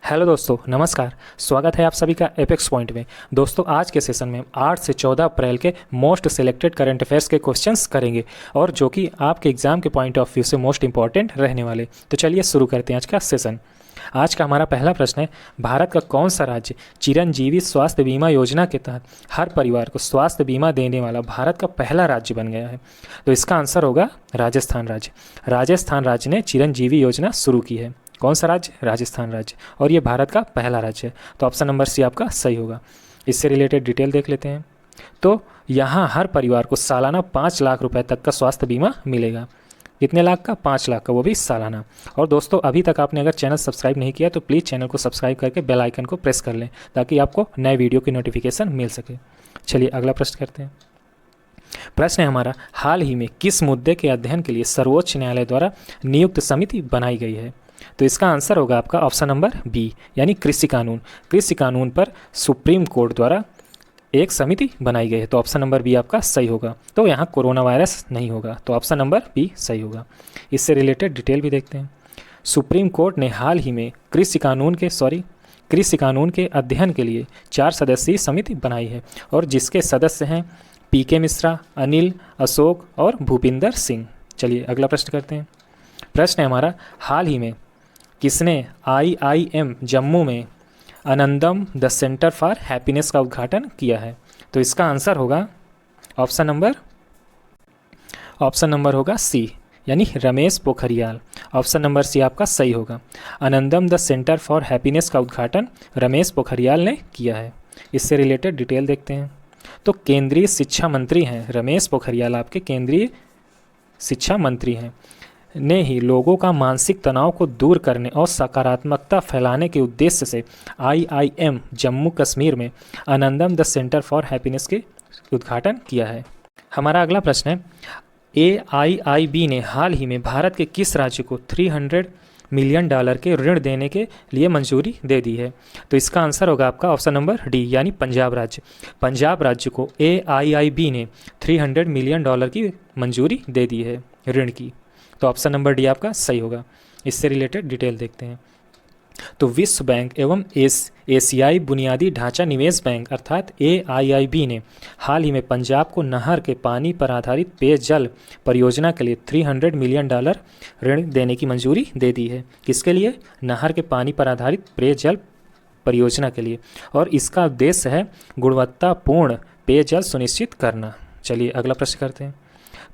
Hello दोस्तों, नमस्कार। स्वागत है आप सभी का एपेक्स पॉइंट में। दोस्तों, आज के सेशन में 8 से 14 अप्रैल के मोस्ट सिलेक्टेड करंट अफेयर्स के क्वेश्चंस करेंगे और जो कि आपके एग्जाम के पॉइंट ऑफ व्यू से मोस्ट इंपॉर्टेंट रहने वाले। तो चलिए शुरू करते हैं आज का सेशन। आज का हमारा पहला प्रश्न है, भारत का कौन सा राज्य चिरंजीवी स्वास्थ्य बीमा योजना के तहत हर परिवार को स्वास्थ्य बीमा देने वाला भारत का पहला राज्य बन गया है? तो इसका आंसर होगा राजस्थान राज्य। राजस्थान राज्य ने चिरंजीवी योजना शुरू की है। कौन सा राज्य? राजस्थान राज्य। और ये भारत का पहला राज्य है। तो ऑप्शन नंबर सी आपका सही होगा। इससे रिलेटेड डिटेल देख लेते हैं। तो यहाँ हर परिवार को सालाना 5 लाख रुपए तक का स्वास्थ्य बीमा मिलेगा। कितने लाख का? 5 लाख का, वो भी सालाना। और दोस्तों, अभी तक आपने अगर चैनल सब्सक्राइब नहीं किया तो प्लीज़ चैनल को सब्सक्राइब करके बेल आइकन को प्रेस कर लें ताकि आपको नए वीडियो की नोटिफिकेशन मिल सके। चलिए अगला प्रश्न करते हैं। प्रश्न है हमारा, हाल ही में किस मुद्दे के अध्ययन के लिए सर्वोच्च न्यायालय द्वारा नियुक्त समिति बनाई गई है? तो इसका आंसर होगा आपका ऑप्शन नंबर बी, यानी कृषि कानून। कृषि कानून पर सुप्रीम कोर्ट द्वारा एक समिति बनाई गई है। तो ऑप्शन नंबर बी आपका सही होगा। तो यहाँ कोरोना वायरस नहीं होगा, तो ऑप्शन नंबर बी सही होगा। इससे रिलेटेड डिटेल भी देखते हैं। सुप्रीम कोर्ट ने हाल ही में कृषि कानून के अध्ययन के लिए 4 सदस्यीय समिति बनाई है और जिसके सदस्य हैं पीके मिश्रा, अनिल, अशोक और भूपिंदर सिंह। चलिए अगला प्रश्न करते हैं। प्रश्न है हमारा, हाल ही में किसने IIM जम्मू में आनंदम द सेंटर फॉर हैप्पीनेस का उद्घाटन किया है? तो इसका आंसर होगा ऑप्शन नंबर होगा सी, यानी Ramesh Pokhriyal. Option number C आपका सही होगा। Anandam the centre for happiness का उद्घाटन रमेश पोखरियाल ने किया है। इससे रिलेटेड डिटेल देखते हैं। तो केंद्रीय शिक्षा मंत्री हैं रमेश पोखरियाल, आपके केंद्रीय शिक्षा मंत्री हैं, ने ही लोगों का मानसिक तनाव को दूर करने और सकारात्मकता फैलाने के उद्देश्य से IIM जम्मू कश्मीर में आनंदम द सेंटर फॉर हैप्पीनेस के उद्घाटन किया है। हमारा अगला प्रश्न है, AIIB ने हाल ही में भारत के किस राज्य को $300 मिलियन के ऋण देने के लिए मंजूरी दे दी है? तो इसका आंसर होगा आपका ऑप्शन नंबर डी, यानी पंजाब राज्य। पंजाब राज्य को AIIB ने $300 मिलियन की मंजूरी दे दी है ऋण की। तो ऑप्शन नंबर डी आपका सही होगा। इससे रिलेटेड डिटेल देखते हैं। तो विश्व बैंक एवं एशियाई बुनियादी ढांचा निवेश बैंक अर्थात AIIB ने हाल ही में पंजाब को नहर के पानी पर आधारित पेयजल परियोजना के लिए $300 मिलियन ऋण देने की मंजूरी दे दी है। किसके लिए? नहर के पानी पर आधारित पेयजल परियोजना के लिए। और इसका उद्देश्य है गुणवत्तापूर्ण पेयजल सुनिश्चित करना। चलिए अगला प्रश्न करते हैं।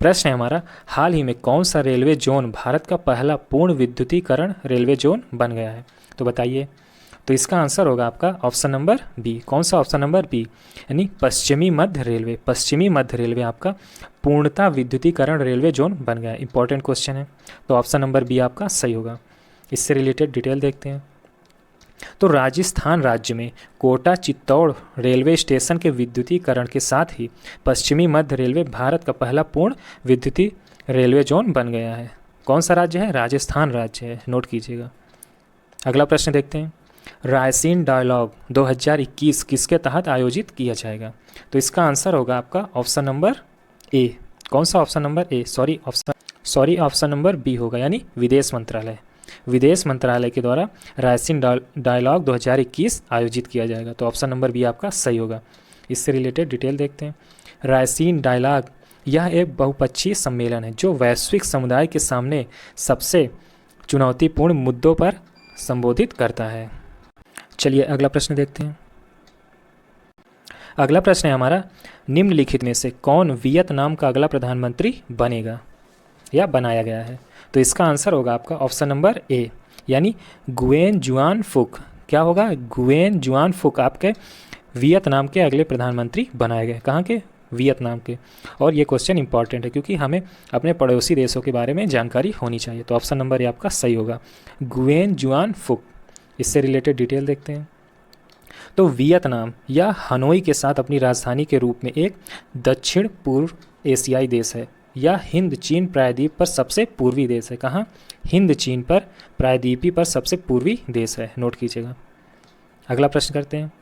प्रश्न है हमारा, हाल ही में कौन सा रेलवे जोन भारत का पहला पूर्ण विद्युतीकरण रेलवे जोन बन गया है? तो बताइए। तो इसका आंसर होगा आपका ऑप्शन नंबर बी। कौन सा? ऑप्शन नंबर बी, यानी पश्चिमी मध्य रेलवे। पश्चिमी मध्य रेलवे आपका पूर्णतः विद्युतीकरण रेलवे जोन बन गया है। इंपॉर्टेंट क्वेश्चन है, तो ऑप्शन नंबर बी आपका सही होगा। इससे रिलेटेड डिटेल देखते हैं। तो राजस्थान राज्य में कोटा चित्तौड़ रेलवे स्टेशन के विद्युतीकरण के साथ ही पश्चिमी मध्य रेलवे भारत का पहला पूर्ण विद्युतीय रेलवे जोन बन गया है। कौन सा राज्य है? राजस्थान राज्य है, नोट कीजिएगा। अगला प्रश्न देखते हैं। रायसीन डायलॉग 2021 किसके तहत आयोजित किया जाएगा? तो इसका आंसर होगा आपका ऑप्शन नंबर ए। कौन सा? Option number A, option number B होगा, यानी विदेश मंत्रालय। विदेश मंत्रालय के द्वारा रायसीन डायलॉग 2021 आयोजित किया जाएगा। तो ऑप्शन नंबर बी आपका सही होगा। इससे रिलेटेड डिटेल देखते हैं। रायसीन डायलॉग यह एक बहुपक्षीय सम्मेलन है जो वैश्विक समुदाय के सामने सबसे चुनौतीपूर्ण मुद्दों पर संबोधित करता है। चलिए अगला प्रश्न देखते हैं। अगला प्रश्न है हमारा, निम्नलिखित में से कौन वियतनाम का अगला प्रधानमंत्री बनेगा या बनाया गया है? तो इसका आंसर होगा आपका ऑप्शन नंबर ए, यानी गुएन जुआन फुक। क्या होगा? गुएन जुआन फुक आपके वियतनाम के अगले प्रधानमंत्री बनाए गए। कहाँ के? वियतनाम के। और ये क्वेश्चन इंपॉर्टेंट है क्योंकि हमें अपने पड़ोसी देशों के बारे में जानकारी होनी चाहिए। तो ऑप्शन नंबर ए आपका सही होगा, गुएन जुआन फुक। इससे रिलेटेड डिटेल देखते हैं। तो वियतनाम या हनोई के साथ अपनी राजधानी के रूप में एक दक्षिण पूर्व एशियाई देश है। यह हिंद चीन प्रायद्वीप पर सबसे पूर्वी देश है। कहाँ? हिंद चीन पर प्रायद्वीपी पर सबसे पूर्वी देश है, नोट कीजिएगा। अगला प्रश्न करते हैं।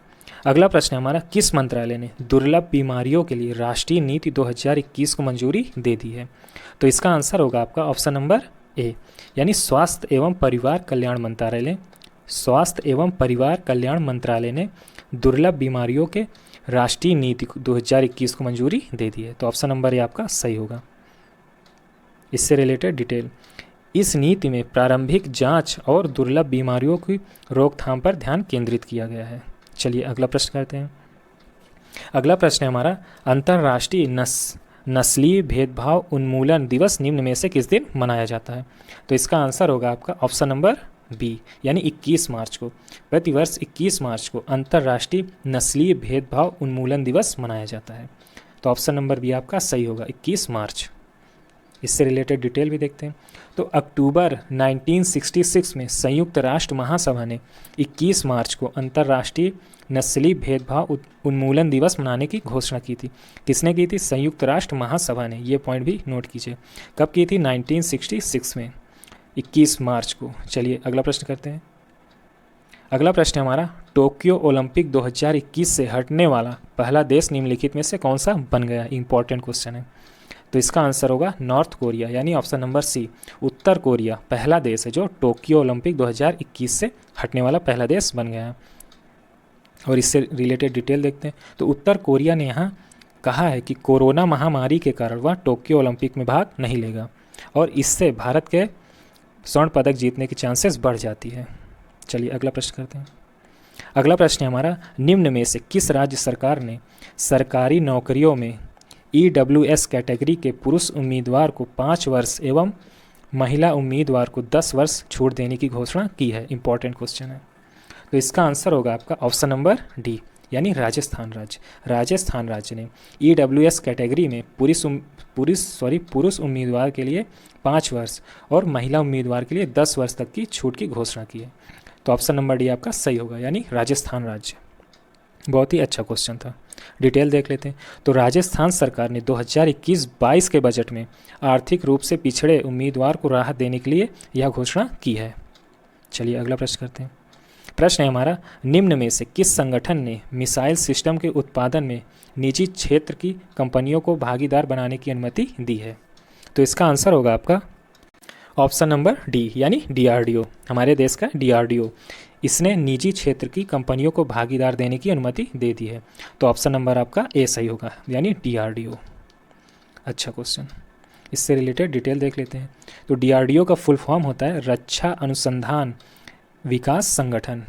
अगला प्रश्न हमारा, किस मंत्रालय ने दुर्लभ बीमारियों के लिए राष्ट्रीय नीति 2021 को मंजूरी दे दी है? तो इसका आंसर होगा आपका ऑप्शन नंबर ए, यानी स्वास्थ्य एवं परिवार कल्याण मंत्रालय स्वास्थ्य एवं परिवार कल्याण मंत्रालय ने दुर्लभ बीमारियों के राष्ट्रीय नीति 2021 को मंजूरी दे दी है? तो ऑप्शन नंबर ये आपका सही होगा। इससे रिलेटेड डिटेल, इस नीति में प्रारंभिक जांच और दुर्लभ बीमारियों की रोकथाम पर ध्यान केंद्रित किया गया है। चलिए अगला प्रश्न करते हैं। अगला प्रश्न है हमारा, अंतर्राष्ट्रीय नस्लीय भेदभाव उन्मूलन दिवस निम्न में से किस दिन मनाया जाता है? तो इसका आंसर होगा आपका ऑप्शन नंबर बी, यानी 21 मार्च को। प्रतिवर्ष 21 मार्च को अंतर्राष्ट्रीय नस्लीय भेदभाव उन्मूलन दिवस मनाया जाता है। तो ऑप्शन नंबर बी आपका सही होगा, 21 मार्च। इससे रिलेटेड डिटेल भी देखते हैं। तो अक्टूबर 1966 में संयुक्त राष्ट्र महासभा ने 21 मार्च को अंतर्राष्ट्रीय नस्लीय भेदभाव उन्मूलन दिवस मनाने की घोषणा की थी। किसने की थी? संयुक्त राष्ट्र महासभा ने। ये पॉइंट भी नोट कीजिए, कब की थी? 1966 में, 21 मार्च को। चलिए अगला प्रश्न करते हैं। अगला प्रश्न हमारा, टोक्यो ओलंपिक 2021 से हटने वाला पहला देश निम्नलिखित में से कौन सा बन गया? इंपॉर्टेंट क्वेश्चन है। तो इसका आंसर होगा नॉर्थ कोरिया, यानी ऑप्शन नंबर सी, उत्तर कोरिया पहला देश है जो टोक्यो ओलंपिक 2021 से हटने वाला पहला देश बन गया है। और इससे रिलेटेड डिटेल देखते हैं। तो उत्तर कोरिया ने यहाँ कहा है कि कोरोना महामारी के कारण वह टोक्यो ओलंपिक में भाग नहीं लेगा और इससे भारत के स्वर्ण पदक जीतने की चांसेस बढ़ जाती है। चलिए अगला प्रश्न करते हैं। अगला प्रश्न है हमारा, निम्न में से किस राज्य सरकार ने सरकारी नौकरियों में EWS कैटेगरी के पुरुष उम्मीदवार को 5 वर्ष एवं महिला उम्मीदवार को 10 वर्ष छूट देने की घोषणा की है? इंपॉर्टेंट क्वेश्चन है। तो इसका आंसर होगा आपका ऑप्शन नंबर डी, यानी राजस्थान राज्य। राजस्थान राज्य ने EWS कैटेगरी में पुरुष उम्मीदवार के लिए 5 वर्ष और महिला उम्मीदवार के लिए 10 वर्ष तक की छूट की घोषणा की है। तो ऑप्शन नंबर डी आपका सही होगा, यानी राजस्थान राज्य। बहुत ही अच्छा क्वेश्चन था। डिटेल देख लेते हैं। तो राजस्थान सरकार ने 2021-22 के बजट में आर्थिक रूप से पिछड़े उम्मीदवार को राहत देने के लिए यह घोषणा की है। चलिए अगला प्रश्न करते हैं। प्रश्न है हमारा, निम्न में से किस संगठन ने मिसाइल सिस्टम के उत्पादन में निजी क्षेत्र की कंपनियों को भागीदार बनाने की अनुमति दी है? तो इसका आंसर होगा आपका ऑप्शन नंबर डी, यानी DRDO। हमारे देश का DRDO, इसने निजी क्षेत्र की कंपनियों को भागीदार देने की अनुमति दे दी है। तो ऑप्शन नंबर आपका ए सही होगा, यानी DRDO। अच्छा क्वेश्चन। इससे रिलेटेड डिटेल देख लेते हैं। तो DRDO का फुल फॉर्म होता है रक्षा अनुसंधान विकास संगठन।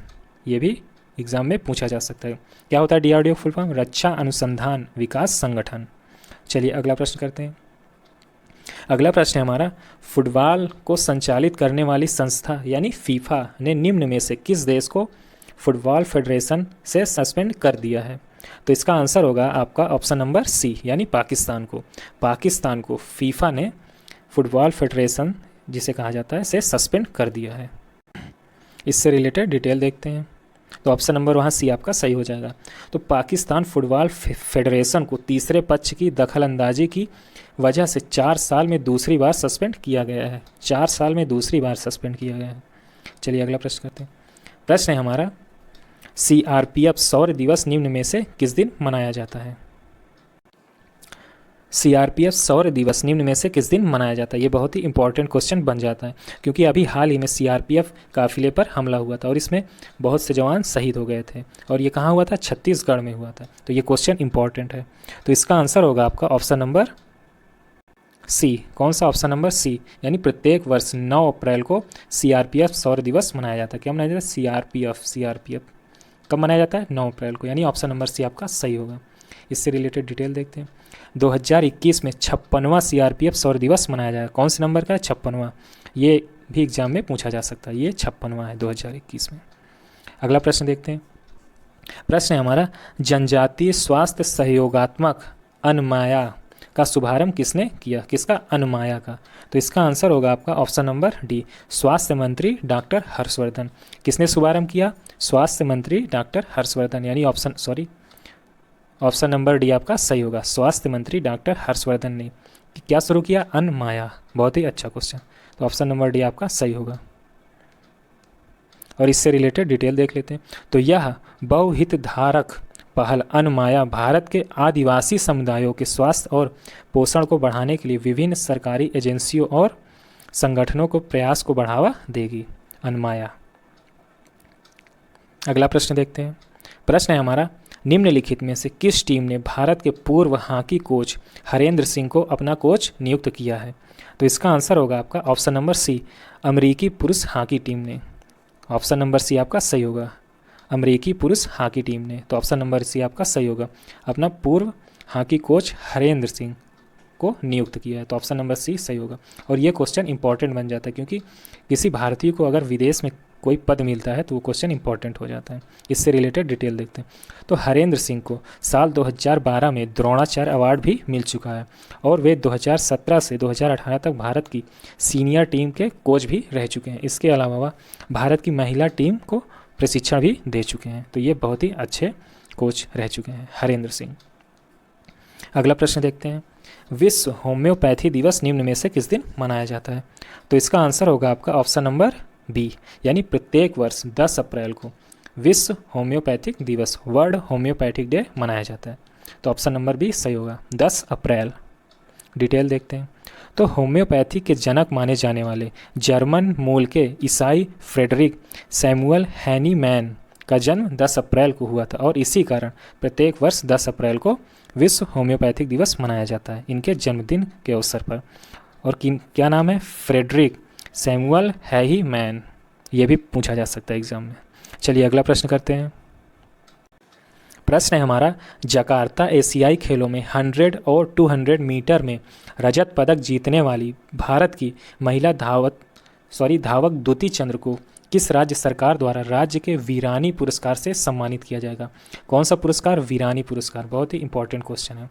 ये भी एग्जाम में पूछा जा सकता है। क्या होता है DRDO फुल फॉर्म? रक्षा अनुसंधान विकास संगठन। चलिए अगला प्रश्न करते हैं। अगला प्रश्न है हमारा, फुटबॉल को संचालित करने वाली संस्था यानी फीफा ने निम्न में से किस देश को फुटबॉल फेडरेशन से सस्पेंड कर दिया है? तो इसका आंसर होगा आपका ऑप्शन नंबर सी, यानी पाकिस्तान को। पाकिस्तान को फीफा ने फुटबॉल फेडरेशन, जिसे कहा जाता है, से सस्पेंड कर दिया है। इससे रिलेटेड डिटेल देखते हैं। तो ऑप्शन नंबर वहाँ सी आपका सही हो जाएगा। तो पाकिस्तान फुटबॉल फेडरेशन को तीसरे पक्ष की दखलंदाजी की वजह से 4 साल में दूसरी बार सस्पेंड किया गया है। 4 साल में दूसरी बार सस्पेंड किया गया है। चलिए अगला प्रश्न करते हैं। प्रश्न है हमारा, CRPF शौर्य दिवस निम्न में से किस दिन मनाया जाता है? CRPF शौर्य दिवस निम्न में से किस दिन मनाया जाता है? ये बहुत ही इंपॉर्टेंट क्वेश्चन बन जाता है, क्योंकि अभी हाल ही में CRPF काफिले पर हमला हुआ था और इसमें बहुत से जवान शहीद हो गए थे। और ये कहाँ हुआ था? छत्तीसगढ़ में हुआ था। तो ये क्वेश्चन इंपॉर्टेंट है। तो इसका आंसर होगा आपका ऑप्शन नंबर सी। कौन सा? ऑप्शन नंबर सी, यानी प्रत्येक वर्ष 9 अप्रैल को CRPF शौर्य दिवस मनाया जाता है। क्या मनाया जाता है? CRPF कब मनाया जाता है? 9 अप्रैल को, यानी ऑप्शन नंबर सी आपका सही होगा। इससे रिलेटेड डिटेल देखते हैं। 2021 में 56वां CRPF शौर्य दिवस मनाया जाएगा। कौन से नंबर का है? 56वां। ये भी एग्जाम में पूछा जा सकता है। ये 56वां है 2021 में। अगला प्रश्न देखते हैं। प्रश्न है हमारा, जनजातीय स्वास्थ्य सहयोगात्मक अनमाया का शुभारंभ किसने किया? किसका? अनमाया का। तो इसका आंसर होगा आपका ऑप्शन नंबर डी, स्वास्थ्य मंत्री डॉक्टर हर्षवर्धन। किसने शुभारंभ किया? स्वास्थ्य मंत्री डॉक्टर हर्षवर्धन, यानी ऑप्शन नंबर डी आपका सही होगा। स्वास्थ्य मंत्री डॉक्टर हर्षवर्धन ने क्या शुरू किया? अनमाया। बहुत ही अच्छा क्वेश्चन। तो ऑप्शन नंबर डी आपका सही होगा। और इससे रिलेटेड डिटेल देख लेते हैं। तो यह बहुहितधारक पहल अनमाया भारत के आदिवासी समुदायों के स्वास्थ्य और पोषण को बढ़ाने के लिए विभिन्न सरकारी एजेंसियों और संगठनों को प्रयास को बढ़ावा देगी। अनमाया। अगला प्रश्न देखते हैं। प्रश्न है हमारा, निम्नलिखित में से किस टीम ने भारत के पूर्व हॉकी कोच हरेंद्र सिंह को अपना कोच नियुक्त किया है? तो इसका आंसर होगा आपका ऑप्शन नंबर सी, अमेरिकी पुरुष हॉकी टीम ने। ऑप्शन नंबर सी आपका सही होगा, अमेरिकी पुरुष हॉकी टीम ने। तो ऑप्शन नंबर सी आपका सही होगा, अपना पूर्व हॉकी कोच हरेंद्र सिंह को नियुक्त किया है। तो ऑप्शन नंबर सी सही होगा। और ये क्वेश्चन इंपॉर्टेंट बन जाता है, क्योंकि किसी भारतीय को अगर विदेश में कोई पद मिलता है तो वो क्वेश्चन इंपॉर्टेंट हो जाता है। इससे रिलेटेड डिटेल देखते हैं। तो हरेंद्र सिंह को साल 2012 में द्रोणाचार्य अवार्ड भी मिल चुका है और वे 2017 से 2018 तक भारत की सीनियर टीम के कोच भी रह चुके हैं। इसके अलावा वह भारत की महिला टीम को प्रशिक्षण भी दे चुके हैं। तो ये बहुत ही अच्छे कोच रह चुके हैं हरेंद्र सिंह। अगला प्रश्न देखते हैं। विश्व होम्योपैथी दिवस निम्न में से किस दिन मनाया जाता है? तो इसका आंसर होगा आपका ऑप्शन नंबर बी, यानी प्रत्येक वर्ष 10 अप्रैल को विश्व होम्योपैथिक दिवस, वर्ल्ड होम्योपैथिक डे मनाया जाता है। तो ऑप्शन नंबर बी सही होगा, 10 अप्रैल। डिटेल देखते हैं। तो होम्योपैथी के जनक माने जाने वाले जर्मन मूल के ईसाई फ्रेडरिक सैमुअल हैनीमैन का जन्म 10 अप्रैल को हुआ था और इसी कारण प्रत्येक वर्ष 10 अप्रैल को विश्व होम्योपैथिक दिवस मनाया जाता है इनके जन्मदिन के अवसर पर। और क्या नाम है? Frederick Samuel Hahnemann. ये भी पूछा जा सकता है एग्जाम में। चलिए अगला प्रश्न करते हैं। प्रश्न है हमारा, जकार्ता एशियाई खेलों में 100 और 200 मीटर में रजत पदक जीतने वाली भारत की महिला धावक द्युति चंद्र को किस राज्य सरकार द्वारा राज्य के वीरानी पुरस्कार से सम्मानित किया जाएगा? कौन सा पुरस्कार? वीरानी पुरस्कार। बहुत ही इंपॉर्टेंट क्वेश्चन है।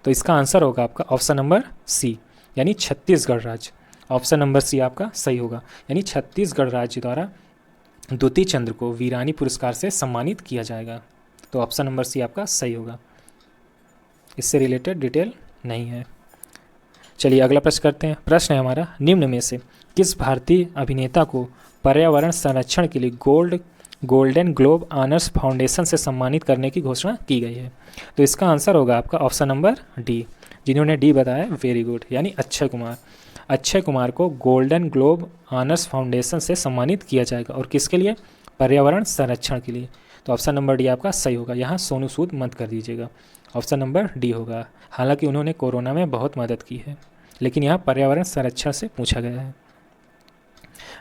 तो इसका आंसर होगा आपका ऑप्शन नंबर सी, यानी छत्तीसगढ़ राज्य। ऑप्शन नंबर सी आपका सही होगा, यानी छत्तीसगढ़ राज्य द्वारा द्युति चंद्र को वीरानी पुरस्कार से सम्मानित किया जाएगा। तो ऑप्शन नंबर सी आपका सही होगा। इससे रिलेटेड डिटेल नहीं है। चलिए अगला प्रश्न करते हैं। प्रश्न है हमारा, निम्न में से किस भारतीय अभिनेता को पर्यावरण संरक्षण के लिए गोल्डन ग्लोब ऑनर्स फाउंडेशन से सम्मानित करने की घोषणा की गई है? तो इसका आंसर होगा आपका ऑप्शन नंबर डी। जिन्होंने डी बताया वेरी गुड, यानी अक्षय कुमार। अक्षय कुमार को गोल्डन ग्लोब ऑनर्स फाउंडेशन से सम्मानित किया जाएगा। और किसके लिए? पर्यावरण संरक्षण के लिए। तो ऑप्शन नंबर डी आपका सही होगा। यहाँ सोनू सूद मत कर दीजिएगा, ऑप्शन नंबर डी होगा। हालांकि उन्होंने कोरोना में बहुत मदद की है, लेकिन यहाँ पर्यावरण संरक्षण से पूछा गया है।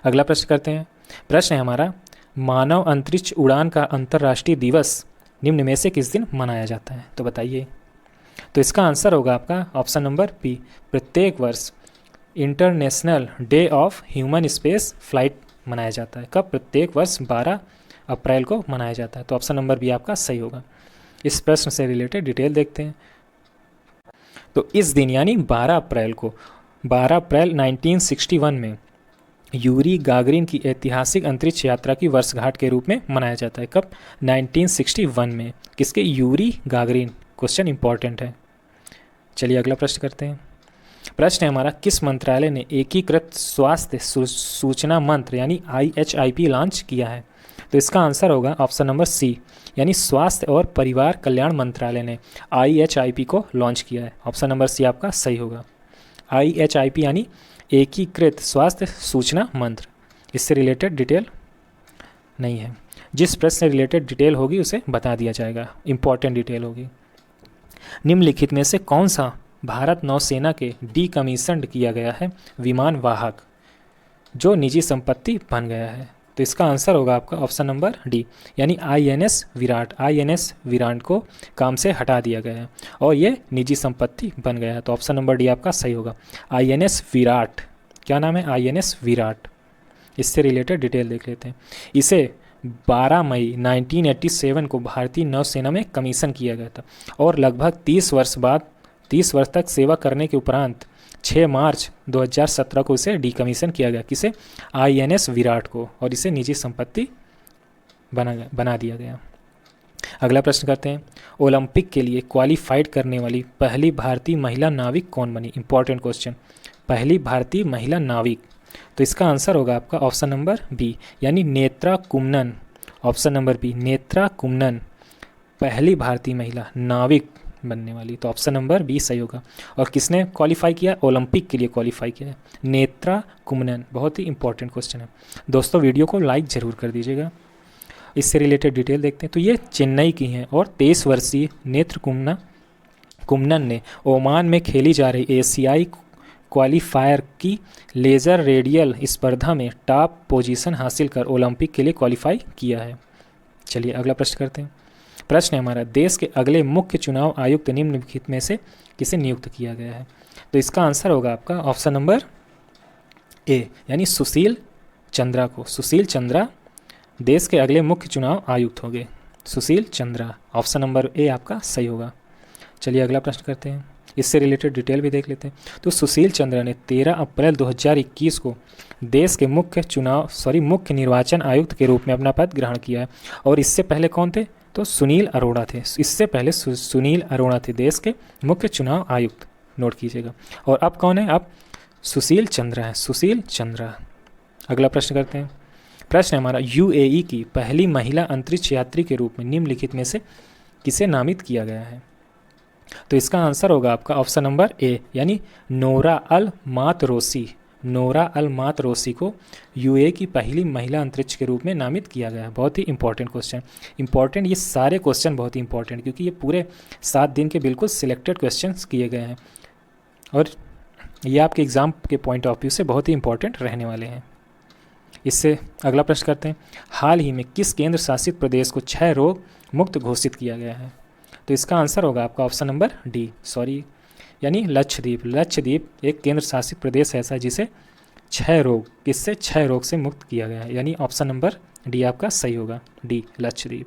अगला प्रश्न करते हैं। प्रश्न है हमारा, मानव अंतरिक्ष उड़ान का अंतर्राष्ट्रीय दिवस निम्न में से किस दिन मनाया जाता है? तो बताइए। तो इसका आंसर होगा आपका ऑप्शन नंबर बी, प्रत्येक वर्ष international day of human space flight मनाया जाता है। कब? प्रत्येक वर्ष 12 अप्रैल को मनाया जाता है। तो ऑप्शन नंबर बी आपका सही होगा। इस प्रश्न से रिलेटेड डिटेल देखते हैं। तो इस दिन यानी 12 अप्रैल को 12 अप्रैल 1961 में यूरी गागरिन की ऐतिहासिक अंतरिक्ष यात्रा की वर्षगांठ के रूप में मनाया जाता है। कब? 1961 में। किसके? Yuri Gagarin. क्वेश्चन इंपॉर्टेंट है। चलिए अगला प्रश्न करते हैं। प्रश्न है हमारा, किस मंत्रालय ने एकीकृत स्वास्थ्य सूचना मंत्र यानी IHIP लॉन्च किया है? तो इसका आंसर होगा ऑप्शन नंबर सी, यानी स्वास्थ्य और परिवार कल्याण मंत्रालय ने IHIP को लॉन्च किया है। ऑप्शन नंबर सी आपका सही होगा। IHIP यानी एकीकृत स्वास्थ्य सूचना मंत्र। इससे रिलेटेड डिटेल नहीं है। जिस प्रश्न से रिलेटेड डिटेल होगी उसे बता दिया जाएगा, इंपॉर्टेंट डिटेल होगी। निम्नलिखित में से कौन सा भारत नौसेना के डीकमीशन्ड किया गया है विमान वाहक जो निजी संपत्ति बन गया है? तो इसका आंसर होगा आपका ऑप्शन नंबर डी, यानी INS विराट। INS विराट को काम से हटा दिया गया है और ये निजी संपत्ति बन गया है। तो ऑप्शन नंबर डी आपका सही होगा, INS विराट। क्या नाम है? INS विराट। इससे रिलेटेड डिटेल देख लेते हैं। इसे 12 मई 1987 को भारतीय नौसेना में कमीशन किया गया था और लगभग 30 वर्ष तक सेवा करने के उपरांत 6 मार्च 2017 को इसे डीकमीशन किया गया। किसे? INS विराट को, और इसे निजी संपत्ति बना दिया गया। अगला प्रश्न करते हैं। ओलंपिक के लिए क्वालिफाइड करने वाली पहली भारतीय महिला नाविक कौन बनी? Important question. पहली भारतीय महिला नाविक। तो इसका आंसर होगा आपका ऑप्शन नंबर बी, यानी Netra Kumanan. Option number B, Netra Kumanan पहली भारतीय महिला नाविक बनने वाली। तो ऑप्शन नंबर बी सही होगा। और किसने क्वालिफाई किया? ओलंपिक के लिए क्वालिफाई किया है नेत्रा कुमनन। बहुत ही इंपॉर्टेंट क्वेश्चन है दोस्तों। वीडियो को लाइक ज़रूर कर दीजिएगा। इससे रिलेटेड डिटेल देखते हैं। तो ये चेन्नई की हैं और 23 वर्षीय नेत्र कुमनन ने ओमान में खेली जा रही एशियाई क्वालीफायर की लेज़र रेडियल स्पर्धा में टॉप पोजीशन हासिल कर ओलंपिक के लिए क्वालिफाई किया है। चलिए अगला प्रश्न करते हैं। प्रश्न है हमारा, देश के अगले मुख्य चुनाव आयुक्त निम्नलिखित में से किसे नियुक्त किया गया है? तो इसका आंसर होगा आपका ऑप्शन नंबर ए, यानी सुशील चंद्रा को। सुशील चंद्रा देश के अगले मुख्य चुनाव आयुक्त होंगे। सुशील चंद्रा, ऑप्शन नंबर ए आपका सही होगा। चलिए अगला प्रश्न करते हैं, इससे रिलेटेड डिटेल भी देख लेते हैं। तो सुशील चंद्रा ने 13 अप्रैल 2021 को देश के मुख्य निर्वाचन आयुक्त के रूप में अपना पद ग्रहण किया है। और इससे पहले कौन थे? तो सुनील अरोड़ा थे। इससे पहले सुनील अरोड़ा थे देश के मुख्य चुनाव आयुक्त, नोट कीजिएगा। और अब कौन है? अब सुशील चंद्रा है, सुशील चंद्रा। अगला प्रश्न करते हैं। प्रश्न है हमारा, यूएई की पहली महिला अंतरिक्ष यात्री के रूप में निम्नलिखित में से किसे नामित किया गया है? तो इसका आंसर होगा आपका ऑप्शन नंबर ए, यानी नोरा अल मातरोसी। नोरा अल मातरोसी को यूएई की पहली महिला अंतरिक्ष के रूप में नामित किया गया है। बहुत ही इंपॉर्टेंट क्वेश्चन, इंपॉर्टेंट, ये सारे क्वेश्चन बहुत ही इंपॉर्टेंट, क्योंकि ये पूरे 7 दिन के बिल्कुल सिलेक्टेड क्वेश्चन किए गए हैं और ये आपके एग्ज़ाम के पॉइंट ऑफ व्यू से बहुत ही इंपॉर्टेंट रहने वाले हैं। इससे अगला प्रश्न करते हैं। हाल ही में किस केंद्र शासित प्रदेश को क्षय रोग मुक्त घोषित किया गया है? तो इसका आंसर होगा आपका ऑप्शन नंबर डी, यानी लक्षद्वीप। लक्षद्वीप एक केंद्र शासित प्रदेश ऐसा है जिसे क्षय रोग से मुक्त किया गया है, यानी ऑप्शन नंबर डी आपका सही होगा, डी, लक्षद्वीप।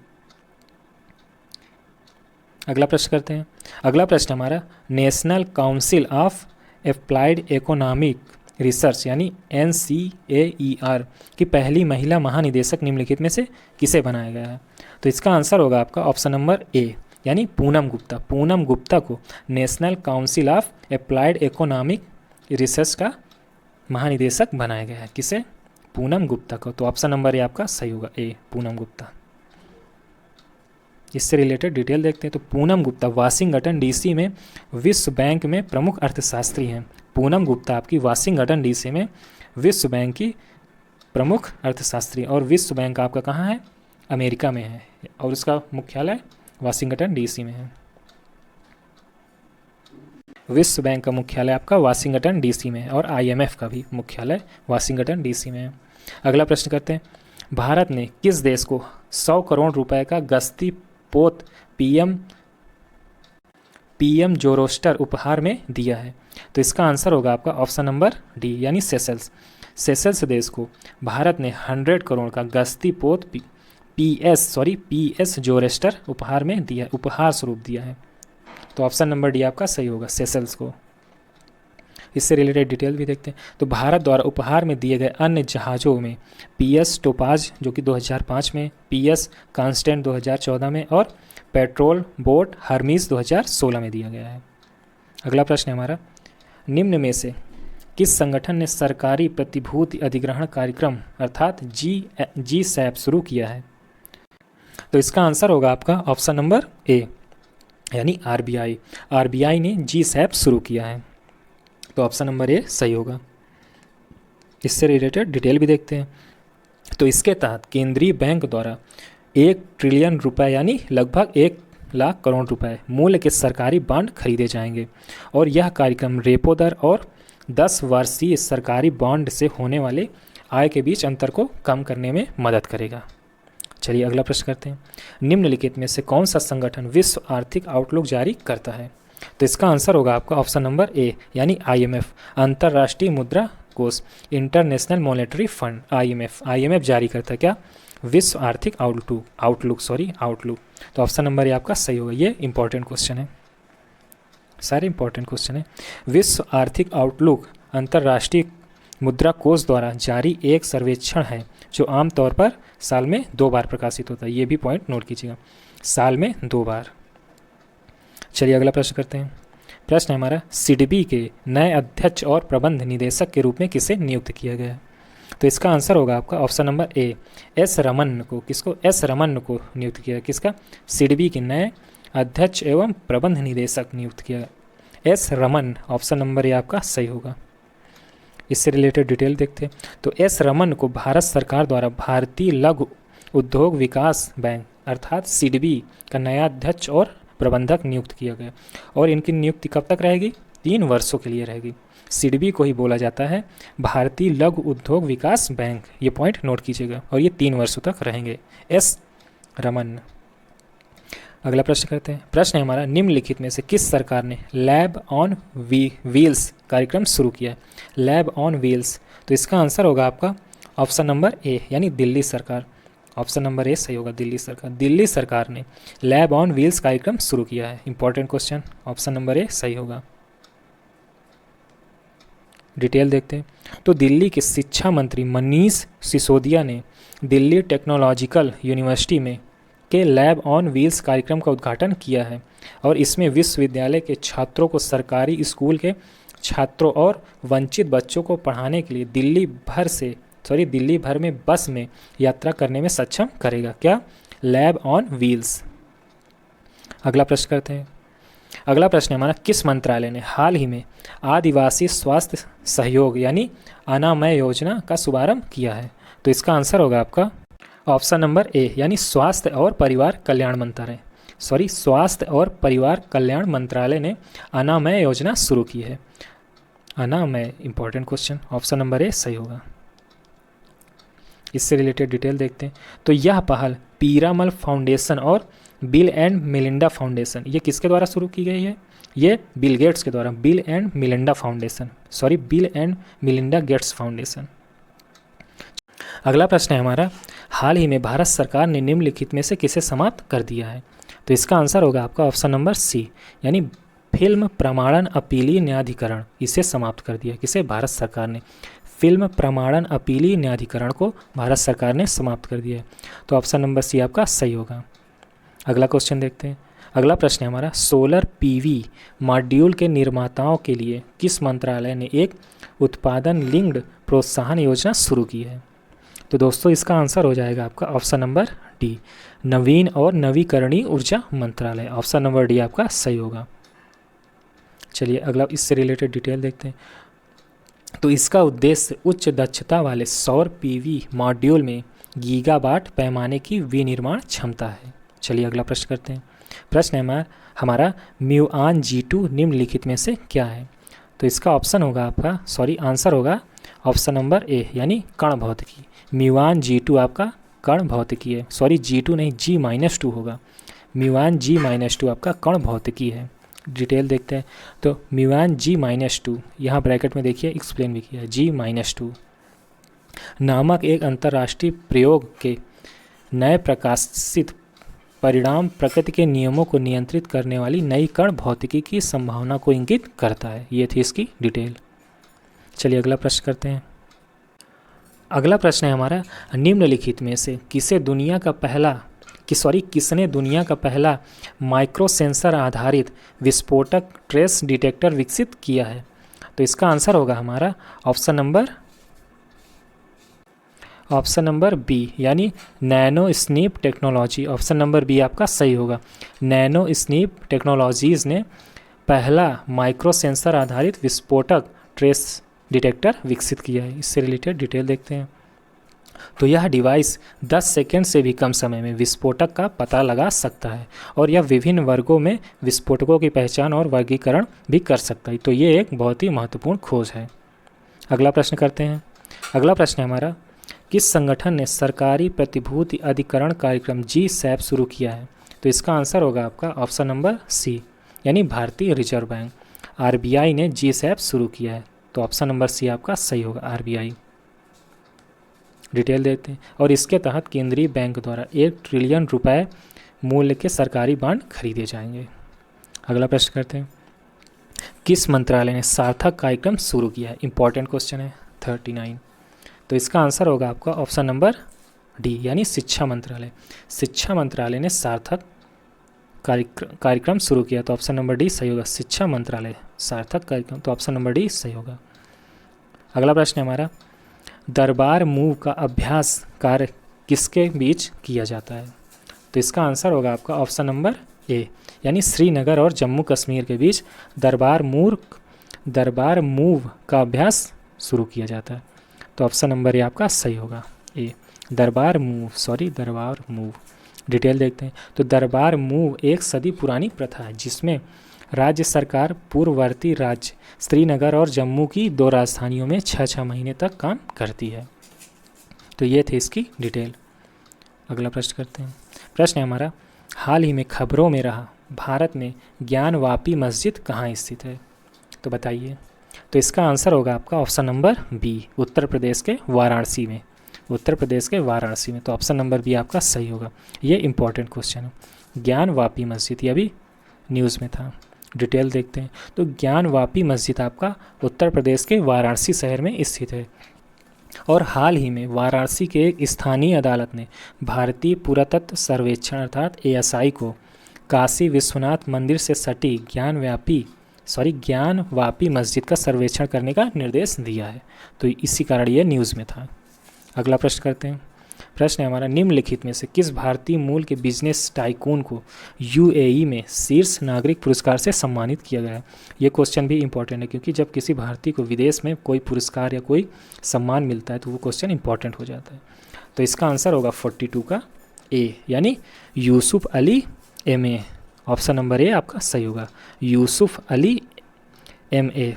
अगला प्रश्न करते हैं। अगला प्रश्न हमारा, national council of applied economic research यानी NCAER की पहली महिला महानिदेशक निम्नलिखित में से किसे बनाया गया है? तो इसका आंसर होगा आपका ऑप्शन नंबर ए, यानी पूनम गुप्ता। पूनम गुप्ता को national council of applied economic research का महानिदेशक बनाया गया है। किसे? पूनम गुप्ता को। तो ऑप्शन नंबर ए आपका सही होगा, ए, पूनम गुप्ता। इससे रिलेटेड डिटेल देखते हैं। तो पूनम गुप्ता वाशिंगटन डीसी में विश्व बैंक में प्रमुख अर्थशास्त्री हैं। पूनम गुप्ता आपकी वाशिंगटन डीसी में विश्व बैंक की प्रमुख अर्थशास्त्री, और विश्व बैंक आपका कहाँ है? अमेरिका में है, और उसका मुख्यालय वाशिंगटन डीसी में है। विश्व बैंक का मुख्यालय आपका वाशिंगटन डीसी में है और IMF का भी मुख्यालय वाशिंगटन डीसी में है। अगला प्रश्न करते हैं। भारत ने किस देश को 100 करोड़ रुपए का गश्ती पोत पीएम जोरोस्टर उपहार में दिया है? तो इसका आंसर होगा आपका ऑप्शन नंबर डी, यानी सेशल्स। सेशल्स देश को भारत ने 100 करोड़ का गश्ती पोत PS जोरेस्टर उपहार में दिया, उपहार स्वरूप दिया है। तो ऑप्शन नंबर डी आपका सही होगा, सेशल्स को। इससे रिलेटेड डिटेल भी देखते हैं। तो भारत द्वारा उपहार में दिए गए अन्य जहाज़ों में PS टोपाज जो कि 2005 में, PS कांस्टेंट 2014 में और पेट्रोल बोट हर्मीज 2016 में दिया गया है। अगला प्रश्न है हमारा, निम्न में से किस संगठन ने सरकारी प्रतिभूति अधिग्रहण कार्यक्रम अर्थात GSAP शुरू किया है? तो इसका आंसर होगा आपका ऑप्शन नंबर ए, यानी RBI। RBI ने GSAP शुरू किया है, तो ऑप्शन नंबर ए सही होगा। इससे रिलेटेड डिटेल भी देखते हैं। तो इसके तहत केंद्रीय बैंक द्वारा 1 ट्रिलियन रुपए यानी लगभग 1 लाख करोड़ रुपए मूल्य के सरकारी बॉन्ड खरीदे जाएंगे, और यह कार्यक्रम रेपो दर और 10 वर्षीय सरकारी बॉन्ड से होने वाले आय के बीच अंतर को कम करने में मदद करेगा। चलिए अगला प्रश्न करते हैं। निम्नलिखित में से कौन सा संगठन विश्व आर्थिक आउटलुक जारी करता है? तो इसका आंसर होगा आपका ऑप्शन नंबर ए, यानी IMF, अंतर्राष्ट्रीय मुद्रा कोष, इंटरनेशनल मॉनेटरी फंड। IMF जारी करता है क्या? विश्व आर्थिक आउटलुक। तो ऑप्शन नंबर ए आपका सही होगा। ये इंपॉर्टेंट क्वेश्चन है, सारे इंपॉर्टेंट क्वेश्चन है। विश्व आर्थिक आउटलुक अंतर्राष्ट्रीय मुद्रा कोष द्वारा जारी एक सर्वेक्षण है जो आमतौर पर साल में 2 बार प्रकाशित होता है। ये भी पॉइंट नोट कीजिएगा, साल में 2 बार। चलिए अगला प्रश्न करते हैं। प्रश्न है हमारा, सिडबी के नए अध्यक्ष और प्रबंध निदेशक के रूप में किसे नियुक्त किया गया? तो इसका आंसर होगा आपका ऑप्शन नंबर ए, S रमन को। किसको? S रमन को नियुक्त किया। किसका? सिडबी के नए अध्यक्ष एवं प्रबंध निदेशक नियुक्त किया। S रमन, ऑप्शन नंबर ए आपका सही होगा। इससे रिलेटेड डिटेल देखते हैं। तो S रमन को भारत सरकार द्वारा भारतीय लघु उद्योग विकास बैंक अर्थात सिडबी का नया अध्यक्ष और प्रबंधक नियुक्त किया गया और इनकी नियुक्ति कब तक रहेगी? 3 वर्षों के लिए रहेगी। सिडबी को ही बोला जाता है भारतीय लघु उद्योग विकास बैंक, ये पॉइंट नोट कीजिएगा, और ये 3 वर्षों तक रहेंगे। एस रमन। अगला प्रश्न करते हैं। प्रश्न है हमारा, निम्नलिखित में से किस सरकार ने लैब ऑन व्हील्स कार्यक्रम शुरू किया है? लैब ऑन व्हील्स, तो इसका आंसर होगा आपका ऑप्शन नंबर ए यानी दिल्ली सरकार। ऑप्शन नंबर ए सही होगा, दिल्ली सरकार। दिल्ली सरकार ने लैब ऑन व्हील्स कार्यक्रम शुरू किया है। Important question, option number A सही होगा। डिटेल देखते हैं। तो दिल्ली के शिक्षा मंत्री मनीष सिसोदिया ने दिल्ली टेक्नोलॉजिकल यूनिवर्सिटी में के लैब ऑन व्हील्स कार्यक्रम का उद्घाटन किया है और इसमें विश्वविद्यालय के छात्रों को सरकारी स्कूल के छात्रों और वंचित बच्चों को पढ़ाने के लिए दिल्ली भर में बस में यात्रा करने में सक्षम करेगा। क्या? Lab on wheels. अगला प्रश्न करते हैं। अगला प्रश्न है हमारा, किस मंत्रालय ने हाल ही में आदिवासी स्वास्थ्य सहयोग यानी अनामय योजना का शुभारंभ किया है? तो इसका आंसर होगा आपका ऑप्शन नंबर ए यानी स्वास्थ्य और परिवार कल्याण मंत्रालय ने अनामय योजना शुरू की है। Anamaya, important question, option number A सही होगा। इससे रिलेटेड डिटेल देखते हैं। तो यह पहल पीरामल फाउंडेशन और बिल एंड मिलिंडा फाउंडेशन, ये किसके द्वारा शुरू की गई है? ये बिल गेट्स के द्वारा, bill and Melinda Gates foundation. अगला प्रश्न है हमारा, हाल ही में भारत सरकार ने निम्नलिखित में से किसे समाप्त कर दिया है? तो इसका आंसर होगा आपका ऑप्शन नंबर सी यानी फिल्म प्रमाणन अपीलीय न्यायाधिकरण, इसे समाप्त कर दिया। किसे? भारत सरकार ने। फिल्म प्रमाणन अपीलीय न्यायाधिकरण को भारत सरकार ने समाप्त कर दिया है। तो ऑप्शन नंबर सी आपका सही होगा। अगला क्वेश्चन देखते हैं। अगला प्रश्न है हमारा, सोलर पीवी मॉड्यूल के निर्माताओं के लिए किस मंत्रालय ने एक उत्पादन लिंक्ड प्रोत्साहन योजना शुरू की है? तो दोस्तों इसका आंसर हो जाएगा आपका ऑप्शन नंबर डी, नवीन और नवीकरणीय ऊर्जा मंत्रालय। ऑप्शन नंबर डी आपका सही होगा। चलिए अगला इससे रिलेटेड डिटेल देखते हैं। तो इसका उद्देश्य उच्च दक्षता वाले सौर पीवी मॉड्यूल में गीगावाट पैमाने की विनिर्माण क्षमता है। चलिए अगला प्रश्न करते हैं। प्रश्न है हमारा म्यूआन G2 निम्नलिखित में से क्या है? तो इसका ऑप्शन होगा आपका आंसर होगा ऑप्शन नंबर ए यानी कण भौतिकी। म्यूआन G2 आपका कण भौतिकी है। G2 नहीं, G-2 होगा। म्यूआन G-2 आपका कण भौतिकी है। डिटेल देखते हैं। तो म्यूआन G-2 यहाँ ब्रैकेट में देखिए एक्सप्लेन भी किया है। G-2 नामक एक अंतर्राष्ट्रीय प्रयोग के नए प्रकाशित परिणाम प्रकृति के नियमों को नियंत्रित करने वाली नई कण भौतिकी की संभावना को इंगित करता है। ये थी इसकी डिटेल। चलिए अगला प्रश्न करते हैं। अगला प्रश्न है हमारा, निम्नलिखित में से किसने दुनिया का पहला माइक्रो सेंसर आधारित विस्फोटक ट्रेस डिटेक्टर विकसित किया है? तो इसका आंसर होगा हमारा ऑप्शन नंबर बी यानी nano snip technology. Option number B आपका सही होगा। नैनो स्नीप टेक्नोलॉजीज़ ने पहला माइक्रो सेंसर आधारित विस्फोटक ट्रेस डिटेक्टर विकसित किया है। इससे रिलेटेड डिटेल देखते हैं। तो यह डिवाइस 10 सेकेंड से भी कम समय में विस्फोटक का पता लगा सकता है और यह विभिन्न वर्गों में विस्फोटकों की पहचान और वर्गीकरण भी कर सकता है। तो ये एक बहुत ही महत्वपूर्ण खोज है। अगला प्रश्न करते हैं। अगला प्रश्न है हमारा, किस संगठन ने सरकारी प्रतिभूति अधिकरण कार्यक्रम GSAP शुरू किया है? तो इसका आंसर होगा आपका ऑप्शन नंबर सी यानी भारतीय रिजर्व बैंक। RBI ने GSAP शुरू किया है। तो ऑप्शन नंबर सी आपका सही होगा, RBI। डिटेल देखते हैं। और इसके तहत केंद्रीय बैंक द्वारा 1 ट्रिलियन रुपए मूल्य के सरकारी बॉन्ड खरीदे जाएंगे। अगला प्रश्न करते हैं। किस मंत्रालय ने सार्थक कार्यक्रम शुरू किया है? इंपॉर्टेंट क्वेश्चन है 39। तो इसका आंसर होगा आपका ऑप्शन नंबर डी यानी शिक्षा मंत्रालय। शिक्षा मंत्रालय ने सार्थक कार्यक्रम शुरू किया। तो ऑप्शन नंबर डी सही होगा। शिक्षा मंत्रालय सार्थक कार्यक्रम, तो ऑप्शन नंबर डी सही होगा। अगला प्रश्न है हमारा, दरबार मूव का अभ्यास कार्य किसके बीच किया जाता है? तो इसका आंसर होगा आपका ऑप्शन नंबर ए यानी श्रीनगर और जम्मू कश्मीर के बीच दरबार मूव का अभ्यास शुरू किया जाता है। तो ऑप्शन नंबर ए आपका सही होगा, ए दरबार मूव डिटेल देखते हैं। तो दरबार मूव एक सदी पुरानी प्रथा है जिसमें राज्य सरकार पूर्ववर्ती राज्य श्रीनगर और जम्मू की 2 राजधानियों में 6-6 महीने तक काम करती है। तो ये थे इसकी डिटेल। अगला प्रश्न करते हैं। प्रश्न है हमारा, हाल ही में खबरों में रहा भारत में ज्ञानवापी मस्जिद कहाँ स्थित है? तो बताइए। तो इसका आंसर होगा आपका option number B, Uttar Pradesh के वाराणसी में। उत्तर प्रदेश के वाराणसी में। तो ऑप्शन नंबर बी आपका सही होगा। ये इंपॉर्टेंट क्वेश्चन है। ज्ञानवापी मस्जिद, ये भी न्यूज़ में था। डिटेल देखते हैं। तो ज्ञानवापी मस्जिद आपका उत्तर प्रदेश के वाराणसी शहर में स्थित है और हाल ही में वाराणसी के एक स्थानीय अदालत ने भारतीय पुरातत्व सर्वेक्षण अर्थात ASI को काशी विश्वनाथ मंदिर से सटी ज्ञानवापी मस्जिद का सर्वेक्षण करने का निर्देश दिया है। तो इसी कारण ये न्यूज़ में था। अगला प्रश्न करते हैं। प्रश्न है हमारा, निम्नलिखित में से किस भारतीय मूल के बिजनेस टाइकून को UAE में शीर्ष नागरिक पुरस्कार से सम्मानित किया गया है? ये क्वेश्चन भी इंपॉर्टेंट है क्योंकि जब किसी भारतीय को विदेश में कोई पुरस्कार या कोई सम्मान मिलता है तो वो क्वेश्चन इंपॉर्टेंट हो जाता है। तो इसका आंसर होगा 42 का ए, यानी Yusuf Ali MA। Option number ए आपका सही होगा, यूसुफ अली MA।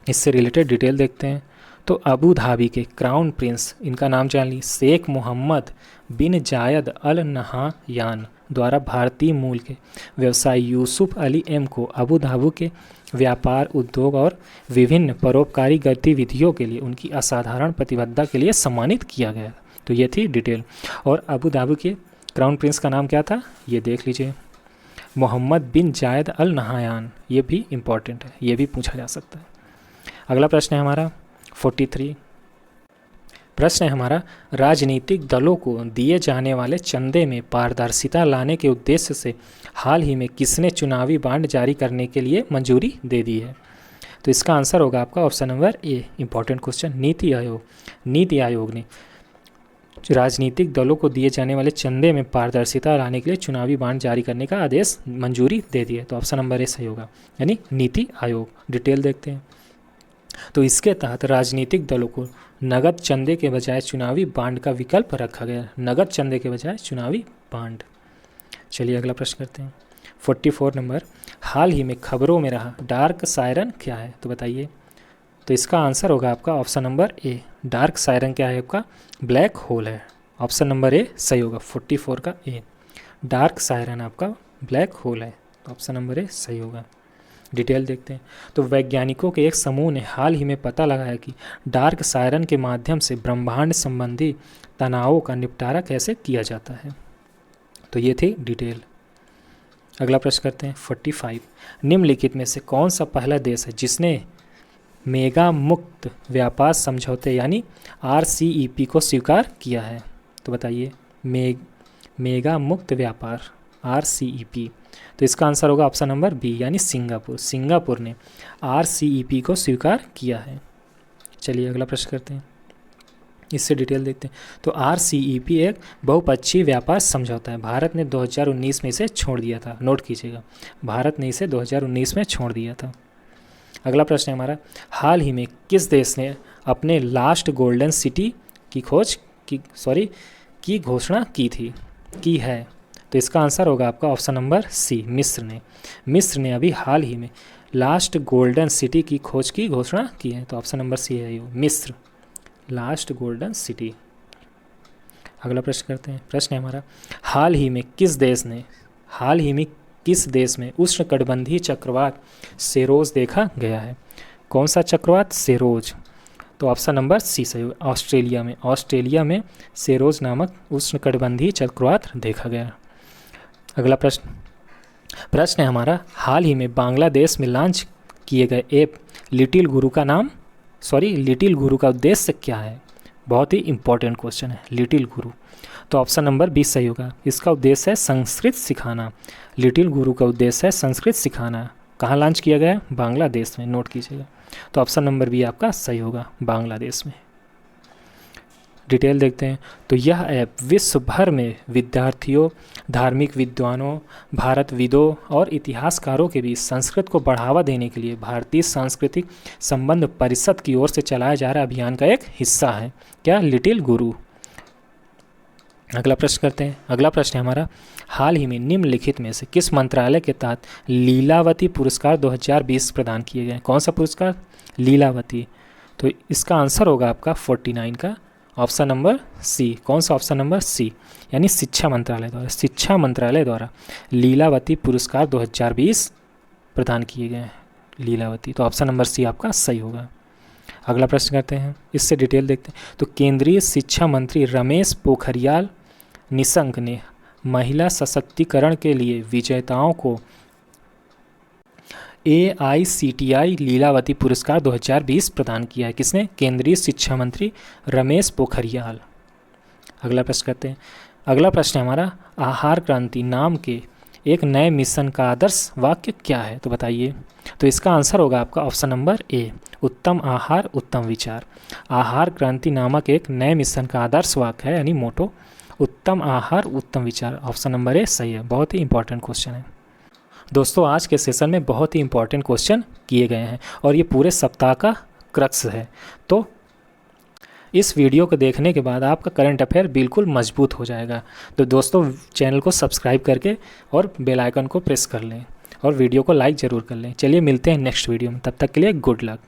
इससे रिलेटेड डिटेल देखते हैं। तो अबू धाबी के क्राउन प्रिंस, इनका नाम जान ली, शेख मोहम्मद बिन जायद अल नहायान द्वारा भारतीय मूल के व्यवसायी यूसुफ अली M को अबू धाबी के व्यापार, उद्योग और विभिन्न परोपकारी गतिविधियों के लिए उनकी असाधारण प्रतिबद्धता के लिए सम्मानित किया गया। तो ये थी डिटेल। और अबू धाबी के क्राउन प्रिंस का नाम क्या था ये देख लीजिए, मोहम्मद बिन जायद अल नहायान। ये भी इम्पॉर्टेंट है, ये भी पूछा जा सकता है। अगला प्रश्न है हमारा 43। प्रश्न है हमारा, राजनीतिक दलों को दिए जाने वाले चंदे में पारदर्शिता लाने के उद्देश्य से हाल ही में किसने चुनावी बांड जारी करने के लिए मंजूरी दे दी है? तो इसका आंसर होगा आपका ऑप्शन नंबर ए, इंपॉर्टेंट क्वेश्चन, नीति आयोग। नीति आयोग ने राजनीतिक दलों को दिए जाने वाले चंदे में पारदर्शिता लाने के लिए चुनावी बांड जारी करने का आदेश मंजूरी दे दी है। तो ऑप्शन नंबर ए सही होगा, यानी नीति आयोग। डिटेल देखते हैं। तो इसके तहत राजनीतिक दलों को नगद चंदे के बजाय चुनावी बांड का विकल्प रखा गया। नगद चंदे के बजाय चुनावी बांड। चलिए अगला प्रश्न करते हैं। 44 नंबर, हाल ही में खबरों में रहा डार्क सायरन क्या है? तो बताइए। तो इसका आंसर होगा आपका ऑप्शन नंबर ए, डार्क सायरन क्या है आपका? ब्लैक होल है। ऑप्शन नंबर ए सही होगा, 44 का ए, डार्क सायरन आपका ब्लैक होल है। तो ऑप्शन नंबर ए सही होगा। डिटेल देखते हैं। तो वैज्ञानिकों के एक समूह ने हाल ही में पता लगाया कि डार्क सायरन के माध्यम से ब्रह्मांड संबंधी तनावों का निपटारा कैसे किया जाता है। तो ये थी डिटेल। अगला प्रश्न करते हैं 45। निम्नलिखित में से कौन सा पहला देश है जिसने मेगा मुक्त व्यापार समझौते यानी RCEP को स्वीकार किया है? तो बताइए। मेगा मुक्त व्यापार RCEP। तो इसका आंसर होगा ऑप्शन नंबर बी, यानी सिंगापुर। सिंगापुर ने RCEP को स्वीकार किया है। चलिए अगला प्रश्न करते हैं, इससे डिटेल देखते हैं। तो RCEP एक बहुपक्षीय व्यापार समझौता है। भारत ने 2019 में इसे छोड़ दिया था। नोट कीजिएगा, भारत ने इसे 2019 में छोड़ दिया था। अगला प्रश्न है हमारा, हाल ही में किस देश ने अपने लास्ट गोल्डन सिटी की घोषणा की है? तो इसका आंसर होगा आपका ऑप्शन नंबर सी, मिस्र ने। मिस्र ने अभी हाल ही में लास्ट गोल्डन सिटी की खोज की घोषणा की है। तो ऑप्शन नंबर सी है, मिस्र, लास्ट गोल्डन सिटी। अगला प्रश्न करते हैं। प्रश्न है हमारा, हाल ही में किस देश में उष्णकटिबंधीय चक्रवात सेरोज देखा गया है? कौन सा चक्रवात? सेरोज। तो ऑप्शन नंबर सी सही होगा, ऑस्ट्रेलिया में सेरोज नामक उष्णकटिबंधीय चक्रवात देखा गया। अगला प्रश्न है हमारा, हाल ही में बांग्लादेश में लॉन्च किए गए ऐप लिटिल गुरु का उद्देश्य क्या है? बहुत ही इंपॉर्टेंट क्वेश्चन है, लिटिल गुरु। तो ऑप्शन नंबर बी सही होगा, इसका उद्देश्य है संस्कृत सिखाना। लिटिल गुरु का उद्देश्य है संस्कृत सिखाना। कहाँ लॉन्च किया गया? बांग्लादेश में। नोट कीजिएगा। तो ऑप्शन नंबर बी आपका सही होगा, बांग्लादेश में। डिटेल देखते हैं। तो यह ऐप विश्व भर में विद्यार्थियों, धार्मिक विद्वानों, भारतविदों और इतिहासकारों के बीच संस्कृत को बढ़ावा देने के लिए भारतीय सांस्कृतिक संबंध परिषद की ओर से चलाया जा रहा अभियान का एक हिस्सा है। क्या? लिटिल गुरु। अगला प्रश्न करते हैं। अगला प्रश्न है हमारा, हाल ही में निम्नलिखित में से किस मंत्रालय के तहत लीलावती पुरस्कार 2020 प्रदान किए गए? कौन सा पुरस्कार? लीलावती। तो इसका आंसर होगा आपका 49 का ऑप्शन नंबर सी। कौन सा? ऑप्शन नंबर सी, यानी शिक्षा मंत्रालय द्वारा लीलावती पुरस्कार 2020 प्रदान किए गए हैं। लीलावती, तो ऑप्शन नंबर सी आपका सही होगा। अगला प्रश्न करते हैं, इससे डिटेल देखते हैं। तो केंद्रीय शिक्षा मंत्री रमेश पोखरियाल निशंक ने महिला सशक्तिकरण के लिए विजेताओं को AICTI लीलावती पुरस्कार 2020 प्रदान किया है। किसने? केंद्रीय शिक्षा मंत्री रमेश पोखरियाल। अगला प्रश्न करते हैं। अगला प्रश्न है हमारा, आहार क्रांति नाम के एक नए मिशन का आदर्श वाक्य क्या है? तो बताइए। तो इसका आंसर होगा आपका ऑप्शन नंबर ए, उत्तम आहार उत्तम विचार। आहार क्रांति नामक एक नए मिशन का आदर्श वाक्य है, यानी मोटो, उत्तम आहार उत्तम विचार। ऑप्शन नंबर ए सही है। बहुत ही इंपॉर्टेंट क्वेश्चन है दोस्तों। आज के सेशन में बहुत ही इंपॉर्टेंट क्वेश्चन किए गए हैं और ये पूरे सप्ताह का क्रक्स है। तो इस वीडियो को देखने के बाद आपका करंट अफेयर बिल्कुल मजबूत हो जाएगा। तो दोस्तों चैनल को सब्सक्राइब करके और बेल आइकन को प्रेस कर लें और वीडियो को लाइक ज़रूर कर लें। चलिए मिलते हैं नेक्स्ट वीडियो में, तब तक के लिए गुड लक।